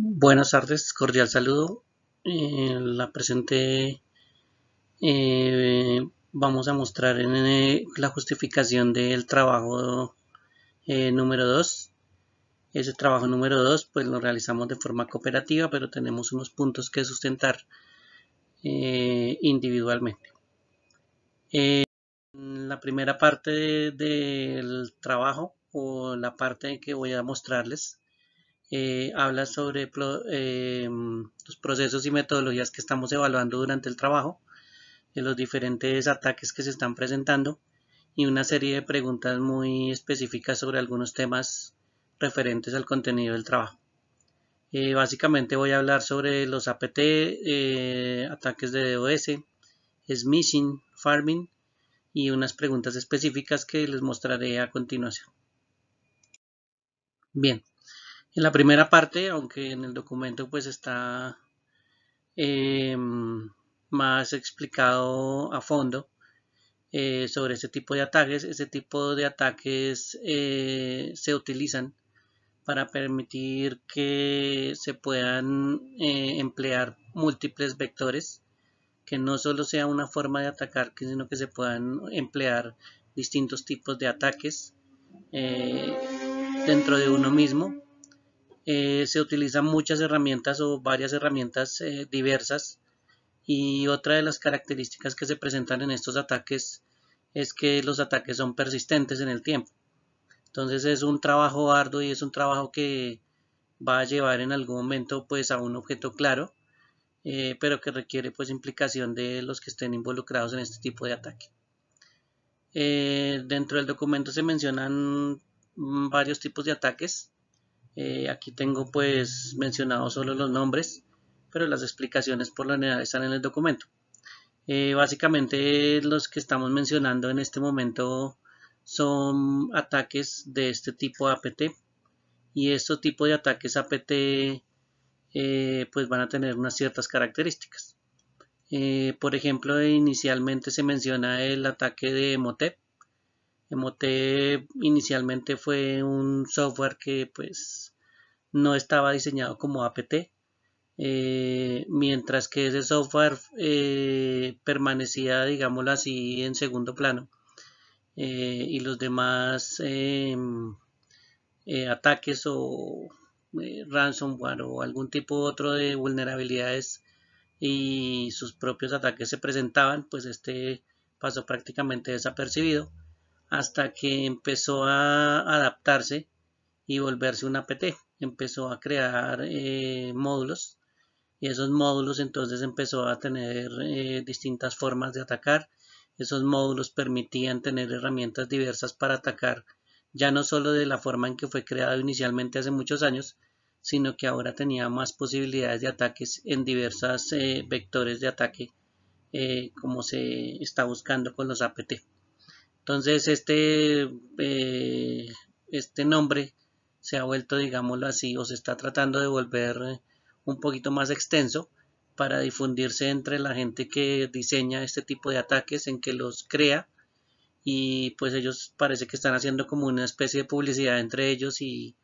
Buenas tardes, cordial saludo. La presente vamos a mostrar en la justificación del trabajo número 2. Ese trabajo número 2 pues lo realizamos de forma cooperativa, pero tenemos unos puntos que sustentar individualmente. La primera parte del trabajo o la parte que voy a mostrarles habla sobre los procesos y metodologías que estamos evaluando durante el trabajo, de los diferentes ataques que se están presentando y una serie de preguntas muy específicas sobre algunos temas referentes al contenido del trabajo. Básicamente voy a hablar sobre los APT, ataques de DOS, smishing, farming y unas preguntas específicas que les mostraré a continuación. Bien, en la primera parte, aunque en el documento pues está más explicado a fondo sobre este tipo de ataques. Este tipo de ataques se utilizan para permitir que se puedan emplear múltiples vectores, que no solo sea una forma de atacar, sino que se puedan emplear distintos tipos de ataques eh, dentro de uno mismo. Se utilizan muchas herramientas o varias herramientas diversas. Y otra de las características que se presentan en estos ataques es que los ataques son persistentes en el tiempo. Entonces es un trabajo arduo y es un trabajo que va a llevar en algún momento pues a un objeto claro, pero que requiere pues implicación de los que estén involucrados en este tipo de ataque. Dentro del documento se mencionan varios tipos de ataques. Aquí tengo pues mencionados solo los nombres, pero las explicaciones por lo general están en el documento. Básicamente los que estamos mencionando en este momento son ataques de este tipo APT y estos tipos de ataques APT pues van a tener unas ciertas características. Por ejemplo, inicialmente se menciona el ataque de Emotep. Emotep inicialmente fue un software que pues no estaba diseñado como APT, mientras que ese software permanecía, digámoslo así, en segundo plano y los demás ataques o ransomware o algún tipo otro de vulnerabilidades y sus propios ataques se presentaban, pues este pasó prácticamente desapercibido hasta que empezó a adaptarse y volverse un APT. Empezó a crear módulos y esos módulos entonces empezó a tener distintas formas de atacar. Esos módulos permitían tener herramientas diversas para atacar, ya no solo de la forma en que fue creado inicialmente hace muchos años, sino que ahora tenía más posibilidades de ataques en diversas vectores de ataque, como se está buscando con los APT. Entonces este nombre se ha vuelto, digámoslo así, o se está tratando de volver un poquito más extenso para difundirse entre la gente que diseña este tipo de ataques, en que los crea y pues ellos parece que están haciendo como una especie de publicidad entre ellos y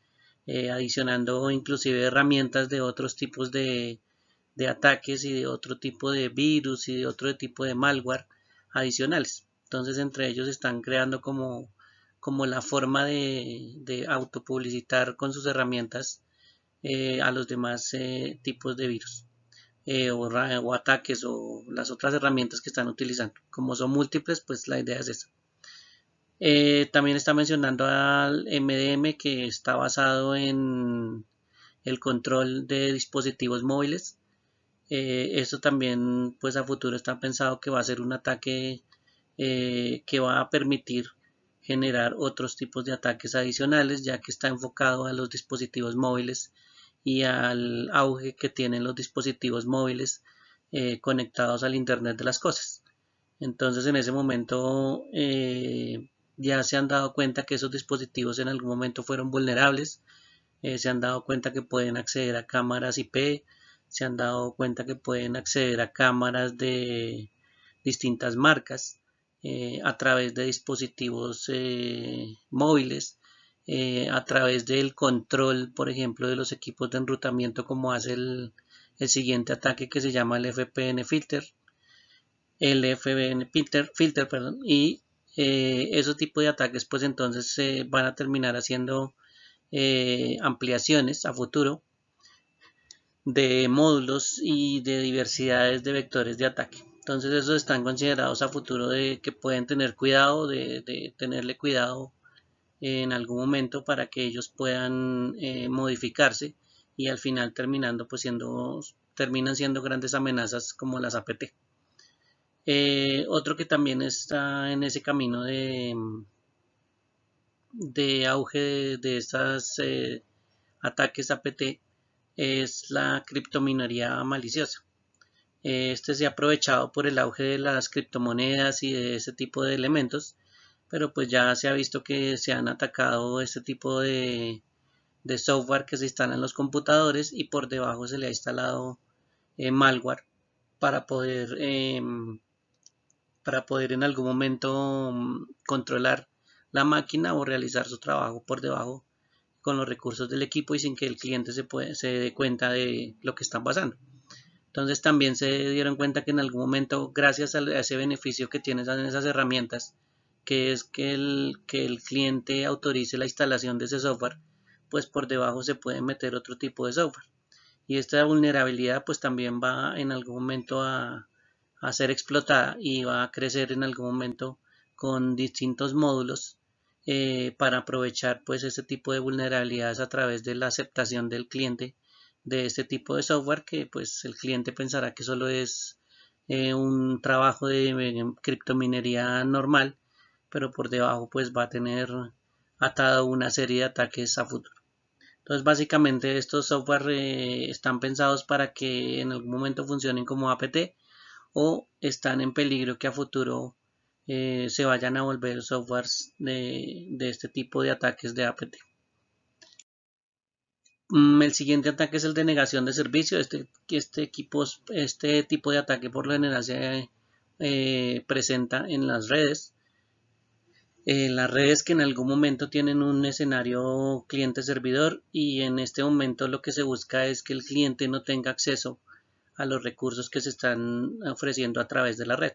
adicionando inclusive herramientas de otros tipos de ataques y de otro tipo de virus y de otro tipo de malware adicionales. Entonces entre ellos están creando como la forma de autopublicitar con sus herramientas a los demás tipos de virus o ataques o las otras herramientas que están utilizando. Como son múltiples, pues la idea es esa. También está mencionando al MDM, que está basado en el control de dispositivos móviles. Esto también pues a futuro está pensado que va a ser un ataque que va a permitir generar otros tipos de ataques adicionales, ya que está enfocado a los dispositivos móviles y al auge que tienen los dispositivos móviles conectados al Internet de las cosas. Entonces en ese momento ya se han dado cuenta que esos dispositivos en algún momento fueron vulnerables, se han dado cuenta que pueden acceder a cámaras IP, se han dado cuenta que pueden acceder a cámaras de distintas marcas a través de dispositivos móviles. a través del control, por ejemplo, de los equipos de enrutamiento, como hace el siguiente ataque que se llama el FPN filter, perdón, y esos tipos de ataques pues entonces se van a terminar haciendo ampliaciones a futuro de módulos y de diversidades de vectores de ataque. Entonces esos están considerados a futuro de que pueden tener cuidado, de tenerle cuidado en algún momento para que ellos puedan modificarse y al final terminan siendo grandes amenazas como las APT. Otro que también está en ese camino de auge de estas ataques APT es la criptominería maliciosa. Este se ha aprovechado por el auge de las criptomonedas y de ese tipo de elementos, pero pues ya se ha visto que se han atacado este tipo de software que se instala en los computadores y por debajo se le ha instalado malware para poder, eh, para poder en algún momento controlar la máquina o realizar su trabajo por debajo con los recursos del equipo y sin que el cliente se dé cuenta de lo que está pasando. Entonces también se dieron cuenta que en algún momento, gracias a ese beneficio que tienen esas herramientas, que es que el cliente autorice la instalación de ese software, pues por debajo se puede meter otro tipo de software. Y esta vulnerabilidad pues también va en algún momento a ser explotada y va a crecer en algún momento con distintos módulos para aprovechar pues este tipo de vulnerabilidades a través de la aceptación del cliente de este tipo de software que pues el cliente pensará que solo es un trabajo de criptominería normal, pero por debajo pues va a tener atado una serie de ataques a futuro. Entonces básicamente estos software están pensados para que en algún momento funcionen como APT o están en peligro que a futuro se vayan a volver softwares de este tipo de ataques de APT. El siguiente ataque es el de negación de servicio. Este tipo de ataque por lo general se presenta en las redes que en algún momento tienen un escenario cliente-servidor y en este momento lo que se busca es que el cliente no tenga acceso a los recursos que se están ofreciendo a través de la red.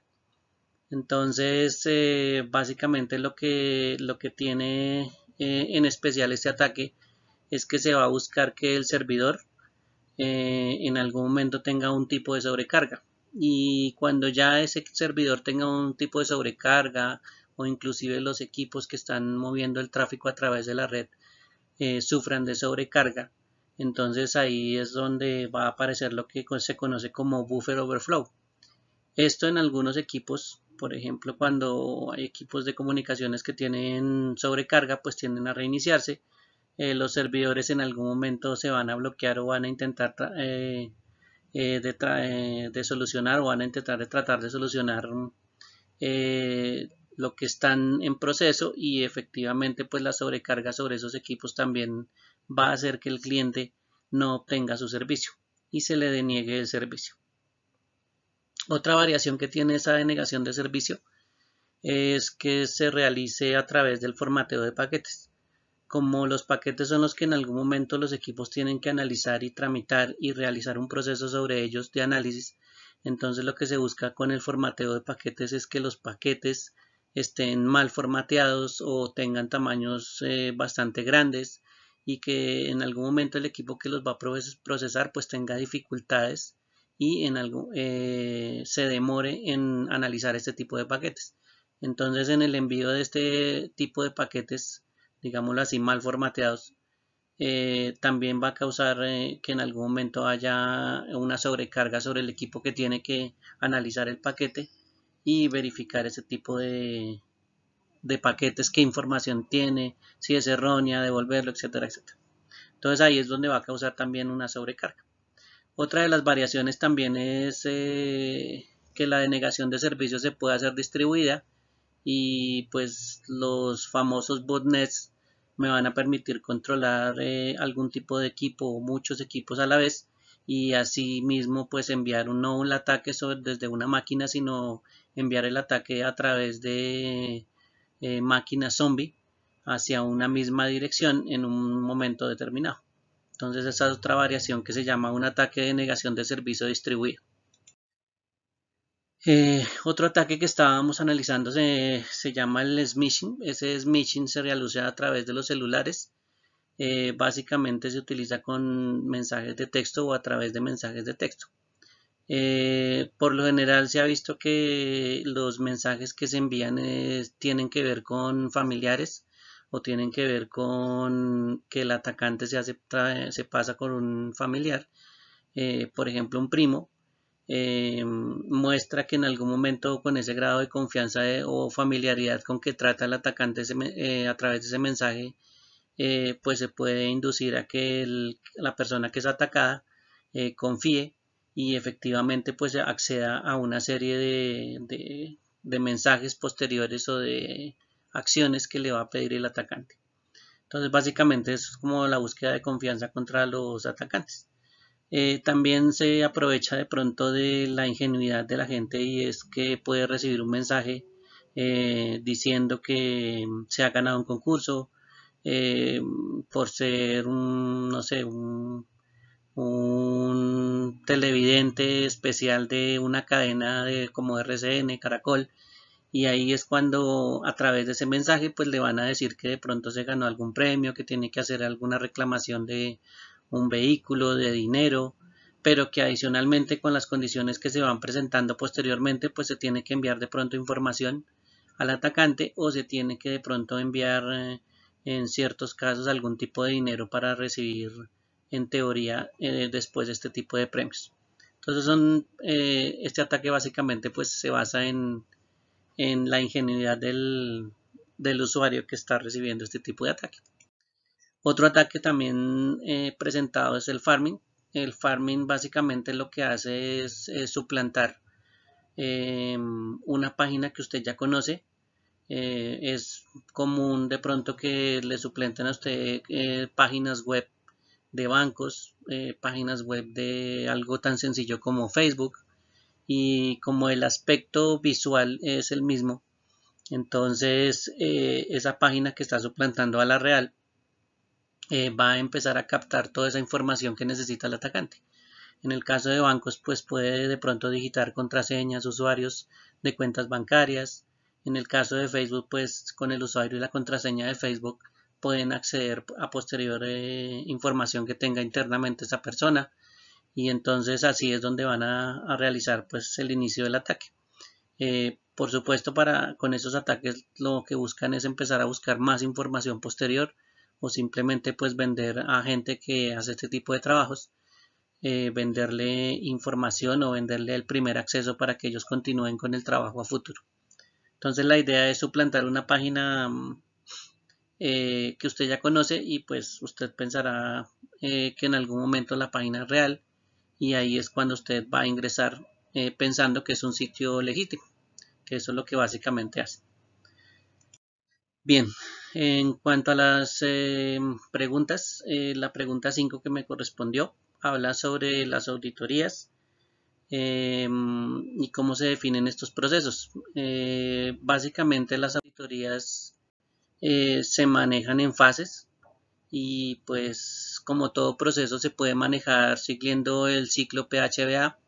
Entonces, básicamente lo que tiene en especial este ataque es que se va a buscar que el servidor en algún momento tenga un tipo de sobrecarga. Y cuando ya ese servidor tenga un tipo de sobrecarga o inclusive los equipos que están moviendo el tráfico a través de la red sufran de sobrecarga, entonces ahí es donde va a aparecer lo que se conoce como buffer overflow. Esto en algunos equipos, por ejemplo, cuando hay equipos de comunicaciones que tienen sobrecarga, pues tienden a reiniciarse. Los servidores en algún momento se van a bloquear o van a intentar de solucionar o van a intentar de tratar de solucionar lo que están en proceso y efectivamente pues la sobrecarga sobre esos equipos también va a hacer que el cliente no obtenga su servicio y se le deniegue el servicio. Otra variación que tiene esa denegación de servicio es que se realice a través del formateo de paquetes. Como los paquetes son los que en algún momento los equipos tienen que analizar y tramitar y realizar un proceso sobre ellos de análisis, entonces lo que se busca con el formateo de paquetes es que los paquetes estén mal formateados o tengan tamaños bastante grandes y que en algún momento el equipo que los va a procesar pues tenga dificultades y se demore en analizar este tipo de paquetes. Entonces en el envío de este tipo de paquetes, digámoslo así, mal formateados, también va a causar que en algún momento haya una sobrecarga sobre el equipo que tiene que analizar el paquete y verificar ese tipo de paquetes, qué información tiene, si es errónea, devolverlo, etcétera, etcétera. Entonces ahí es donde va a causar también una sobrecarga. Otra de las variaciones también es que la denegación de servicios se puede hacer distribuida y pues los famosos botnets me van a permitir controlar algún tipo de equipo o muchos equipos a la vez y así mismo pues enviar no un ataque desde una máquina sino enviar el ataque a través de máquinas zombie hacia una misma dirección en un momento determinado. Entonces esa es otra variación que se llama un ataque de negación de servicio distribuido. Otro ataque que estábamos analizando se llama el smishing. Ese smishing se realiza a través de los celulares. Básicamente se utiliza con mensajes de texto o a través de mensajes de texto. Por lo general se ha visto que los mensajes que se envían tienen que ver con familiares o tienen que ver con que el atacante se pasa con un familiar, por ejemplo un primo. Muestra que en algún momento con ese grado de confianza o familiaridad con que trata el atacante a través de ese mensaje, pues se puede inducir a que la persona que es atacada confíe y efectivamente pues acceda a una serie de mensajes posteriores o de acciones que le va a pedir el atacante. Entonces básicamente eso es como la búsqueda de confianza contra los atacantes. También se aprovecha de pronto de la ingenuidad de la gente y es que puede recibir un mensaje diciendo que se ha ganado un concurso por ser no sé, un televidente especial de una cadena como RCN, Caracol, y ahí es cuando a través de ese mensaje pues le van a decir que de pronto se ganó algún premio, que tiene que hacer alguna reclamación de un vehículo, de dinero, pero que adicionalmente con las condiciones que se van presentando posteriormente pues se tiene que enviar de pronto información al atacante o se tiene que de pronto enviar en ciertos casos algún tipo de dinero para recibir en teoría después de este tipo de premios. Entonces este ataque básicamente pues se basa en la ingenuidad del usuario que está recibiendo este tipo de ataque. Otro ataque también presentado es el farming. El farming básicamente lo que hace es suplantar una página que usted ya conoce. Es común de pronto que le suplenten a usted páginas web de bancos, páginas web de algo tan sencillo como Facebook, y como el aspecto visual es el mismo, entonces esa página que está suplantando a la real va a empezar a captar toda esa información que necesita el atacante. En el caso de bancos, pues puede de pronto digitar contraseñas, usuarios de cuentas bancarias. En el caso de Facebook, pues con el usuario y la contraseña de Facebook pueden acceder a posterior información que tenga internamente esa persona, y entonces así es donde van a realizar pues el inicio del ataque. Por supuesto, con esos ataques lo que buscan es empezar a buscar más información posterior o simplemente pues vender a gente que hace este tipo de trabajos, venderle información o venderle el primer acceso para que ellos continúen con el trabajo a futuro. Entonces la idea es suplantar una página que usted ya conoce y pues usted pensará que en algún momento la página es real, y ahí es cuando usted va a ingresar pensando que es un sitio legítimo, que eso es lo que básicamente hace. Bien, en cuanto a las preguntas, la pregunta 5 que me correspondió habla sobre las auditorías y cómo se definen estos procesos. Básicamente las auditorías se manejan en fases y pues como todo proceso se puede manejar siguiendo el ciclo PHBA,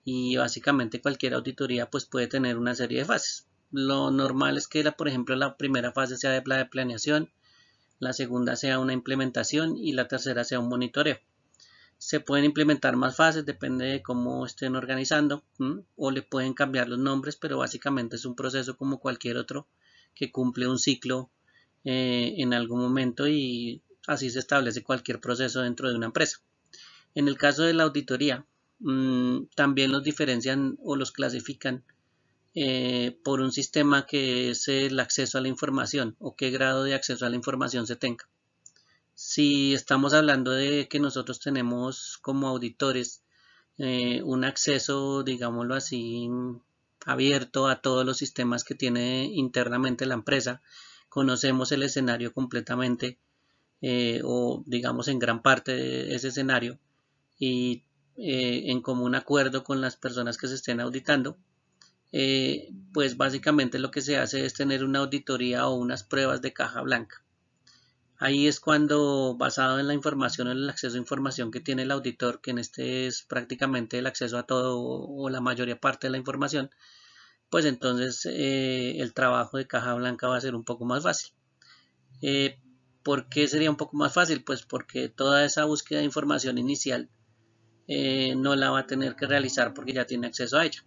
y básicamente cualquier auditoría pues puede tener una serie de fases. Lo normal es que por ejemplo la primera fase sea de planeación, la segunda sea una implementación y la tercera sea un monitoreo. Se pueden implementar más fases, depende de cómo estén organizando, o le pueden cambiar los nombres, pero básicamente es un proceso como cualquier otro que cumple un ciclo en algún momento, y así se establece cualquier proceso dentro de una empresa. En el caso de la auditoría, también los diferencian o los clasifican por un sistema que es el acceso a la información o qué grado de acceso a la información se tenga. Si estamos hablando de que nosotros tenemos como auditores un acceso, digámoslo así, abierto a todos los sistemas que tiene internamente la empresa, conocemos el escenario completamente o digamos en gran parte de ese escenario, y en común acuerdo con las personas que se estén auditando, pues básicamente lo que se hace es tener una auditoría o unas pruebas de caja blanca. Ahí es cuando, basado en la información, en el acceso a información que tiene el auditor, que en este es prácticamente el acceso a todo o la mayoría parte de la información, pues entonces el trabajo de caja blanca va a ser un poco más fácil. ¿Por qué sería un poco más fácil? Pues porque toda esa búsqueda de información inicial no la va a tener que realizar porque ya tiene acceso a ella.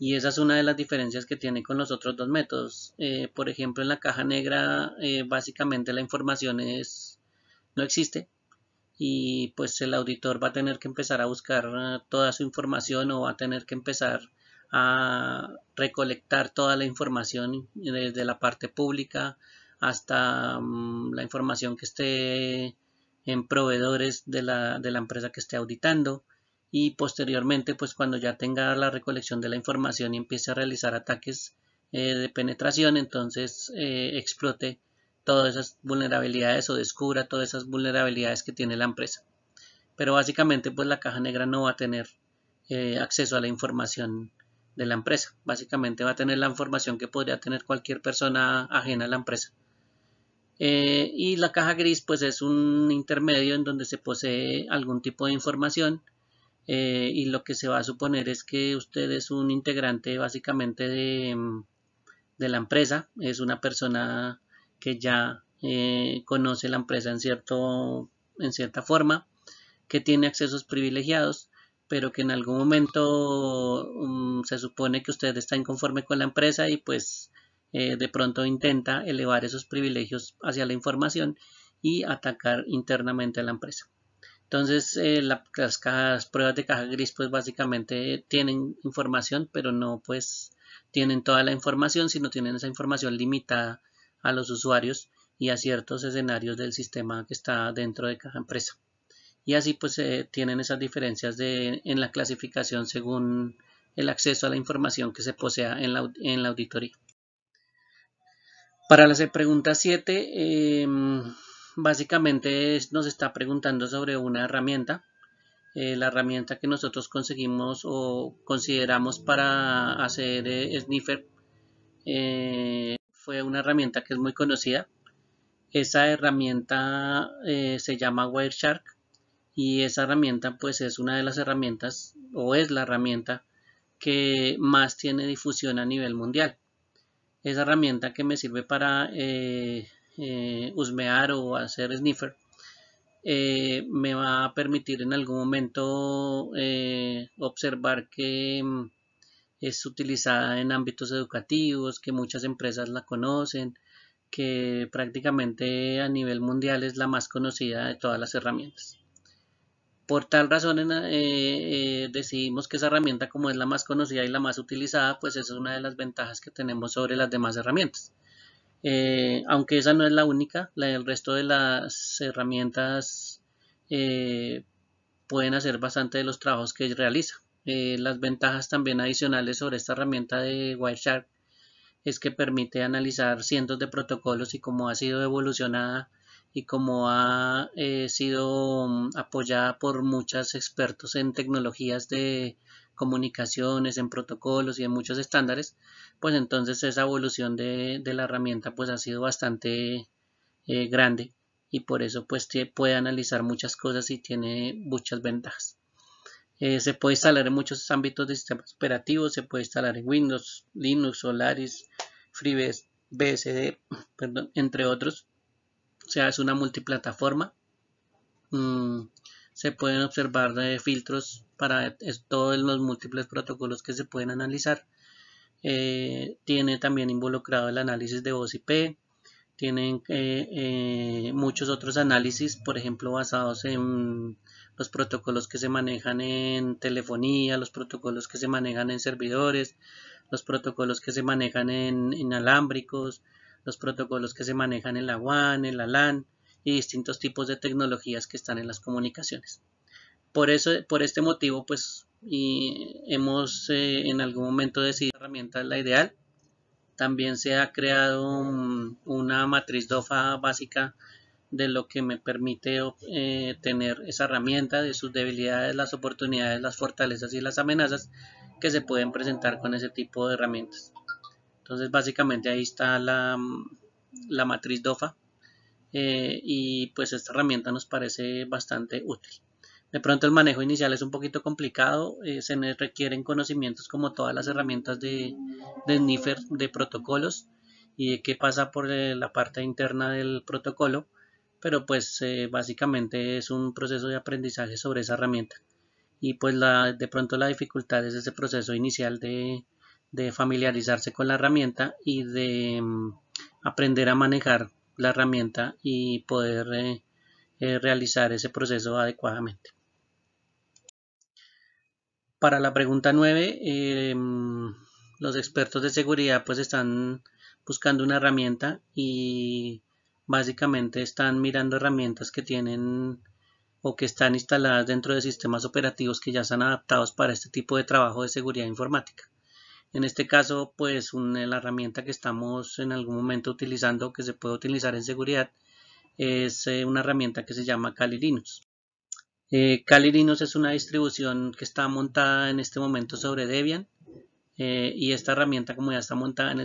Y esa es una de las diferencias que tiene con los otros dos métodos. Por ejemplo, en la caja negra básicamente la información no existe y pues el auditor va a tener que empezar a buscar toda su información o va a tener que empezar a recolectar toda la información desde la parte pública hasta la información que esté en proveedores de la empresa que esté auditando y posteriormente pues cuando ya tenga la recolección de la información y empiece a realizar ataques de penetración, entonces explote todas esas vulnerabilidades o descubra todas esas vulnerabilidades que tiene la empresa. Pero básicamente pues la caja negra no va a tener acceso a la información de la empresa. Básicamente va a tener la información que podría tener cualquier persona ajena a la empresa. Y la caja gris pues es un intermedio en donde se posee algún tipo de información y lo que se va a suponer es que usted es un integrante básicamente de la empresa, es una persona que ya conoce la empresa en cierta forma, que tiene accesos privilegiados, pero que en algún momento se supone que usted está inconforme con la empresa y pues de pronto intenta elevar esos privilegios hacia la información y atacar internamente a la empresa. Entonces, las pruebas de caja gris, pues básicamente tienen información, pero no pues tienen toda la información, sino tienen esa información limitada a los usuarios y a ciertos escenarios del sistema que está dentro de cada empresa. Y así pues tienen esas diferencias en la clasificación según el acceso a la información que se posea en la auditoría. Para la pregunta 7, básicamente nos está preguntando sobre una herramienta. La herramienta que nosotros conseguimos o consideramos para hacer Sniffer fue una herramienta que es muy conocida. Esa herramienta se llama Wireshark y esa herramienta pues es una de las herramientas o es la herramienta que más tiene difusión a nivel mundial. Esa herramienta que me sirve para husmear o hacer Sniffer me va a permitir en algún momento observar que es utilizada en ámbitos educativos, que muchas empresas la conocen, que prácticamente a nivel mundial es la más conocida de todas las herramientas. Por tal razón decidimos que esa herramienta, como es la más conocida y la más utilizada, pues esa es una de las ventajas que tenemos sobre las demás herramientas. Aunque esa no es la única, el resto de las herramientas pueden hacer bastante de los trabajos que realiza. Las ventajas también adicionales sobre esta herramienta de Wireshark es que permite analizar cientos de protocolos y cómo ha sido evolucionada y cómo ha sido apoyada por muchos expertos en tecnologías de comunicaciones, en protocolos y en muchos estándares, pues entonces esa evolución de la herramienta pues ha sido bastante grande y por eso pues puede analizar muchas cosas y tiene muchas ventajas. Se puede instalar en muchos ámbitos de sistemas operativos, se puede instalar en Windows, Linux, Solaris, FreeBSD, perdón, entre otros. O sea, es una multiplataforma. Se pueden observar filtros para todos los múltiples protocolos que se pueden analizar. Tiene también involucrado el análisis de voz IP. Tienen muchos otros análisis, por ejemplo, basados en los protocolos que se manejan en telefonía, los protocolos que se manejan en servidores, los protocolos que se manejan en inalámbricos, los protocolos que se manejan en la WAN, en la LAN y distintos tipos de tecnologías que están en las comunicaciones. Por este motivo, pues hemos en algún momento decidido que la herramienta es la ideal. También se ha creado una matriz DOFA básica de lo que me permite tener esa herramienta, de sus debilidades, las oportunidades, las fortalezas y las amenazas. que se pueden presentar con ese tipo de herramientas. Entonces básicamente ahí está la matriz DOFA, y pues esta herramienta nos parece bastante útil. De pronto el manejo inicial es un poquito complicado, se requieren conocimientos como todas las herramientas de sniffer de protocolos y de qué pasa por la parte interna del protocolo, pero pues básicamente es un proceso de aprendizaje sobre esa herramienta. Y pues de pronto la dificultad es ese proceso inicial de familiarizarse con la herramienta y de aprender a manejar la herramienta y poder realizar ese proceso adecuadamente. Para la pregunta 9, los expertos de seguridad pues están buscando una herramienta y básicamente están mirando herramientas que tienen o que están instaladas dentro de sistemas operativos que ya están adaptados para este tipo de trabajo de seguridad informática. En este caso, pues la herramienta que estamos en algún momento utilizando, que se puede utilizar en seguridad, es una herramienta que se llama Kali Linux. Kali Linux es una distribución que está montada en este momento sobre Debian, y esta herramienta, como ya está montada en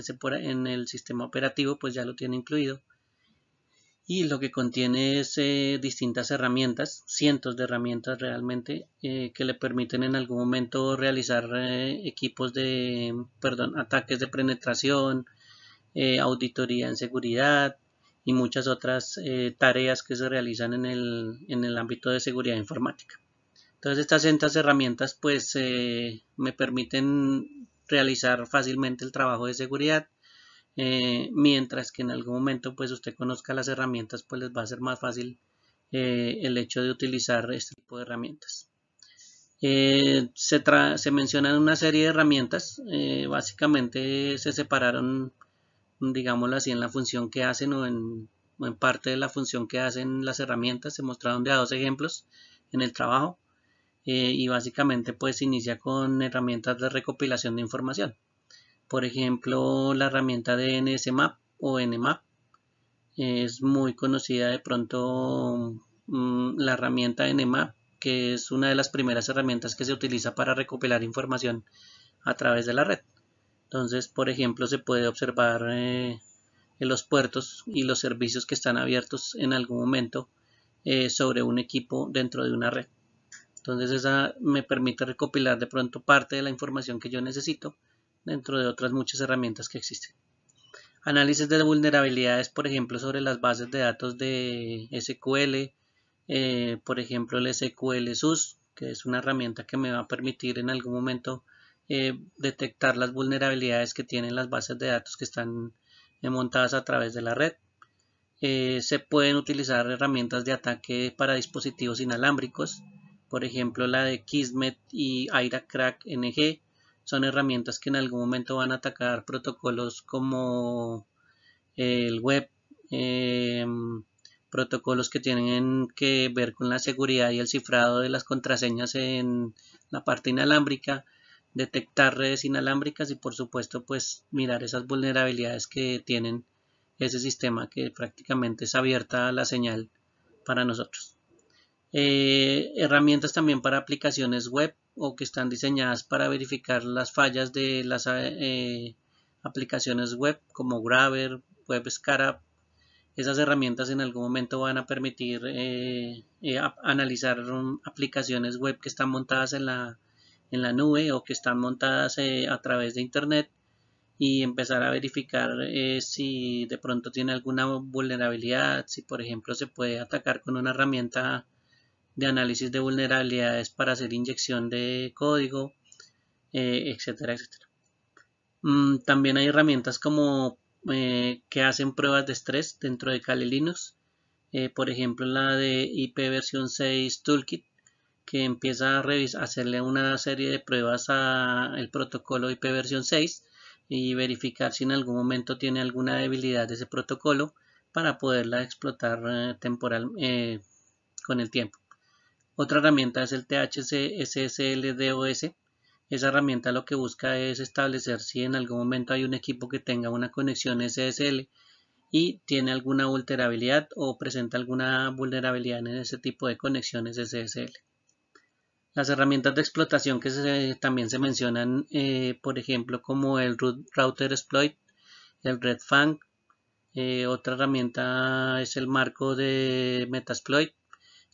el sistema operativo, pues ya lo tiene incluido. Y lo que contiene es distintas herramientas, cientos de herramientas realmente, que le permiten en algún momento realizar ataques de penetración, auditoría en seguridad y muchas otras tareas que se realizan en el ámbito de seguridad informática. Entonces estas herramientas pues me permiten realizar fácilmente el trabajo de seguridad, mientras que en algún momento pues usted conozca las herramientas, pues les va a ser más fácil el hecho de utilizar este tipo de herramientas. Se mencionan una serie de herramientas, básicamente se separaron, digámoslo así, en la función que hacen o en parte de la función que hacen las herramientas. Se mostraron de a dos ejemplos en el trabajo, y básicamente pues inicia con herramientas de recopilación de información. Por ejemplo, la herramienta de NSMAP o Nmap es muy conocida de pronto, la herramienta Nmap, que es una de las primeras herramientas que se utiliza para recopilar información a través de la red. Entonces, por ejemplo, se puede observar en los puertos y los servicios que están abiertos en algún momento sobre un equipo dentro de una red. Entonces esa me permite recopilar de pronto parte de la información que yo necesito dentro de otras muchas herramientas que existen. Análisis de vulnerabilidades, por ejemplo, sobre las bases de datos de SQL, por ejemplo el SQL SUS, que es una herramienta que me va a permitir en algún momento detectar las vulnerabilidades que tienen las bases de datos que están montadas a través de la red. Se pueden utilizar herramientas de ataque para dispositivos inalámbricos, por ejemplo la de Kismet y AiraCrack NG. Son herramientas que en algún momento van a atacar protocolos como el web, protocolos que tienen que ver con la seguridad y el cifrado de las contraseñas en la parte inalámbrica, detectar redes inalámbricas y por supuesto pues mirar esas vulnerabilidades que tienen ese sistema, que prácticamente es abierta la señal para nosotros. Herramientas también para aplicaciones web o que están diseñadas para verificar las fallas de las aplicaciones web como Grabber, WebScarab. Esas herramientas en algún momento van a permitir analizar aplicaciones web que están montadas en la nube o que están montadas a través de internet y empezar a verificar si de pronto tiene alguna vulnerabilidad, si por ejemplo se puede atacar con una herramienta de análisis de vulnerabilidades para hacer inyección de código, etcétera, etcétera. También hay herramientas como que hacen pruebas de estrés dentro de Kali Linux, por ejemplo la de IP versión 6 Toolkit, que empieza a hacerle una serie de pruebas al protocolo IP versión 6 y verificar si en algún momento tiene alguna debilidad de ese protocolo para poderla explotar con el tiempo. Otra herramienta es el THC SSL-DOS. Esa herramienta lo que busca es establecer si en algún momento hay un equipo que tenga una conexión SSL y tiene alguna vulnerabilidad o presenta alguna vulnerabilidad en ese tipo de conexiones SSL. Las herramientas de explotación que también se mencionan, por ejemplo, como el Router Exploit, el Red Fang. Otra herramienta es el marco de Metasploit,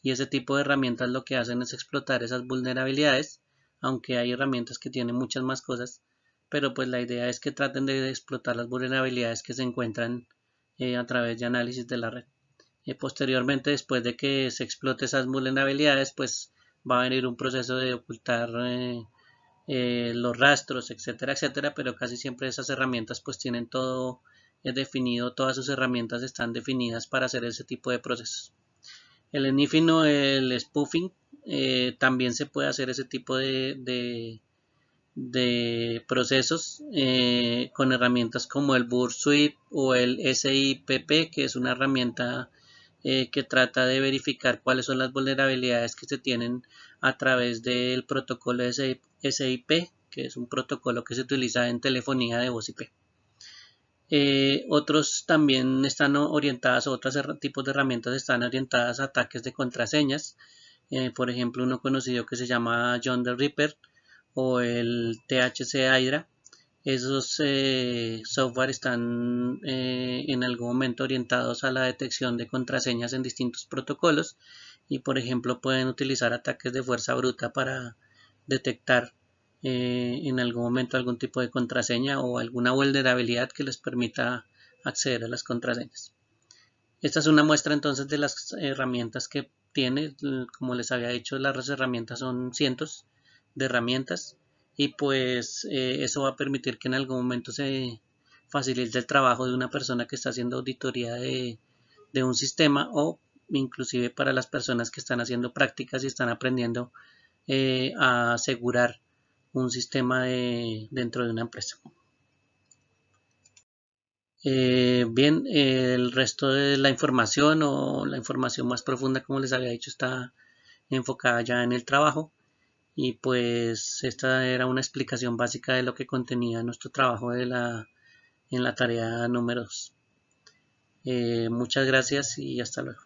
y ese tipo de herramientas lo que hacen es explotar esas vulnerabilidades, aunque hay herramientas que tienen muchas más cosas, pero pues la idea es que traten de explotar las vulnerabilidades que se encuentran a través de análisis de la red. Posteriormente, después de que se explote esas vulnerabilidades, pues va a venir un proceso de ocultar los rastros, etcétera, etcétera, pero casi siempre esas herramientas pues tienen todo definido, todas sus herramientas están definidas para hacer ese tipo de procesos. El sniffing o el spoofing, también se puede hacer ese tipo de procesos con herramientas como el Burst Suite o el SIPP, que es una herramienta que trata de verificar cuáles son las vulnerabilidades que se tienen a través del protocolo SIP, que es un protocolo que se utiliza en telefonía de voz IP. Otros también están orientadas, otros tipos de herramientas están orientadas a ataques de contraseñas. Por ejemplo, uno conocido que se llama John the Ripper o el THC Hydra. Esos software están en algún momento orientados a la detección de contraseñas en distintos protocolos, y por ejemplo pueden utilizar ataques de fuerza bruta para detectar en algún momento algún tipo de contraseña o alguna vulnerabilidad que les permita acceder a las contraseñas. Esta es una muestra entonces de las herramientas que tiene. Como les había dicho, las herramientas son cientos de herramientas, y pues eso va a permitir que en algún momento se facilite el trabajo de una persona que está haciendo auditoría de un sistema, o inclusive para las personas que están haciendo prácticas y están aprendiendo a asegurar un sistema dentro de una empresa. Bien, el resto de la información o la información más profunda, como les había dicho, está enfocada ya en el trabajo, y pues esta era una explicación básica de lo que contenía nuestro trabajo en la tarea número 2. Muchas gracias y hasta luego.